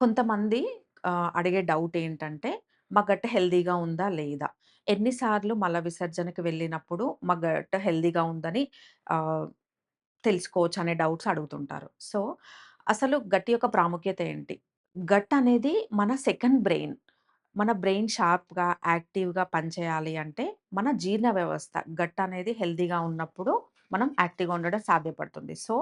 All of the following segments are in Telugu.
కొంతమంది అడిగే డౌట్ ఏంటంటే, మా గట్ హెల్తీగా ఉందా? లేదా? ఎన్ని సార్లు మల విసర్జనకి వెళ్ళినప్పుడు మా గట్ హెల్తీగా ఉందని ఆహ్, తెలుసుకోవచ్చనే డౌట్స్ అడుగుతుంటారు. సో, అసలు గట్ యొక్క ప్రాముఖ్యత ఏంటి? గట్ అనేది మన సెకండ్ బ్రెయిన్. మన బ్రెయిన్ షార్ప్‌గా, యాక్టివ్‌గా పనిచేయాలి అంటే, మన జీర్ణ వ్యవస్థ గట్ అనేది హెల్తీగా ఉన్నప్పుడు మనం యాక్టివ్‌గా ఉండడం సాధ్యపడుతుంది. సో,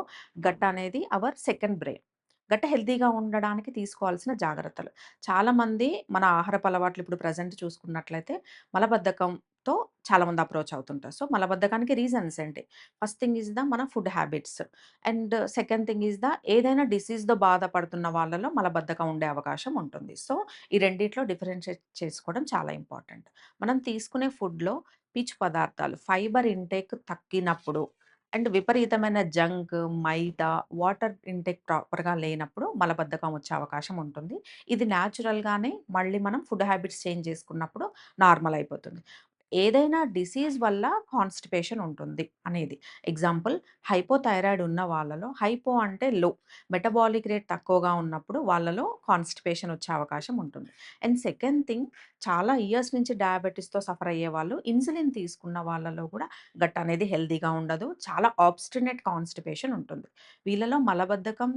గట్ అనేది అవర్ సెకండ్ బ్రెయిన్. గట్ హెల్తీగా ఉండడానికి తీసుకోవాల్సిన జాగ్రత్తలు. చాలామంది మన ఆహారపు అలవాట్లు ఇప్పుడు ప్రెజెంట్ చూసుకున్నట్లయితే మలబద్ధకంతో చాలామంది అప్రోచ్ అవుతుంటారు. సో, మలబద్ధకానికి రీజన్స్ ఏంటి? ఫస్ట్ థింగ్ ఈస్ మన food habits. And second thing is ఏదైనా డిసీజ్‌తో బాధపడుతున్న వాళ్ళలో మలబద్ధకం ఉండే అవకాశం ఉంటుంది. సో, ఈ రెండిట్లో డిఫరెన్షియేట్ చేసుకోవడం చాలా ఇంపార్టెంట్. మనం తీసుకునే ఫుడ్‌లో పీచు పదార్థాలు, ఫైబర్ ఇంటేక్ తగ్గినప్పుడు అండ్ విపరీతమైన జంక్, మైదా, వాటర్ ఇంటేక్ ప్రాపర్‌గా లేనప్పుడు మలబద్ధకం వచ్చే అవకాశం ఉంటుంది. ఇది న్యాచురల్‌గానే మళ్ళీ మనం ఫుడ్ హ్యాబిట్స్ చేంజ్ చేసుకున్నప్పుడు నార్మల్ అయిపోతుంది. ఏదైనా డిసీజ్ వల్ల కాన్‌స్టిపేషన్ ఉంటుంది అనేది. ఎగ్జాంపుల్ హైపోథైరాయిడ్ ఉన్న వాళ్ళలో హైపో అంటే లో. మెటబాలిక్ రేట్ తక్కువగా ఉన్నప్పుడు వాళ్ళలో కాన్‌స్టిపేషన్ వచ్చే అవకాశం ఉంటుంది. అండ్ సెకండ్ థింగ్ చాలా ఇయర్స్ నుంచి డయాబెటిస్‌తో సఫర్ అయ్యేవాళ్ళు ఇన్సులిన్ తీసుకున్న వాళ్ళలో కూడా గట్ అనేది హెల్తీగా ఉండదు. చాలా ఆబ్స్టినేట్ కాన్‌స్టిపేషన్ ఉంటుంది. వీళ్ళలో మలబద్ధకం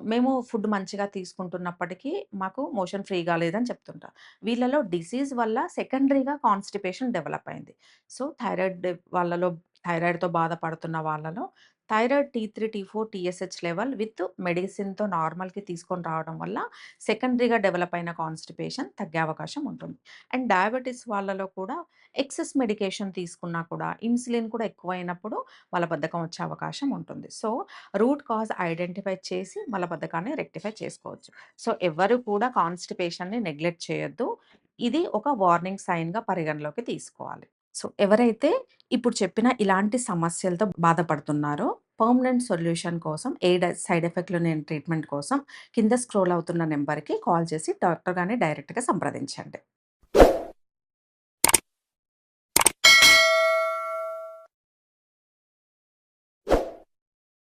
మేము ఫుడ్ మంచిగా తీసుకుంటున్నప్పటికీ మాకు మోషన్ ఫ్రీగా లేదని చెప్తుంటారు. వీళ్ళలో డిసీజ్ వల్ల సెకండరీగా కాన్‌స్టిపేషన్ డెవలప్ అయింది. సో, వాళ్ళలో థైరాయిడ్‌తో బాధపడుతున్న వాళ్ళలో thyroid T3, T4, TSH level with మెడిసిన్‌తో నార్మల్‌కి తీసుకొని రావడం వల్ల సెకండరీగా డెవలప్ అయిన కాన్‌స్టిపేషన్ తగ్గే అవకాశం ఉంటుంది. అండ్ డయాబెటిస్ వాళ్ళలో కూడా ఎక్సెస్ మెడికేషన్ తీసుకున్నా కూడా ఇన్సులిన్ కూడా ఎక్కువైనప్పుడు మలబద్ధకం వచ్చే అవకాశం ఉంటుంది. సో, రూట్ కాజ్ ఐడెంటిఫై చేసి మలబద్ధకాన్ని రెక్టిఫై చేసుకోవచ్చు. సో, ఎవ్వరు కూడా కాన్‌స్టిపేషన్‌ని నెగ్లెక్ట్ చేయొద్దు. ఇది ఒక వార్నింగ్ సైన్‌గా పరిగణలోకి తీసుకోవాలి. సో, ఎవరైతే ఇప్పుడు చెప్పిన ఇలాంటి సమస్యలతో బాధపడుతున్నారో, పర్మనెంట్ సొల్యూషన్ కోసం సైడ్ ఎఫెక్ట్‌లు లేని ట్రీట్మెంట్ కోసం కింద స్క్రోల్ అవుతున్న నంబర్‌కి కాల్ చేసి డాక్టర్ గారిని డైరెక్ట్‌గా సంప్రదించండి.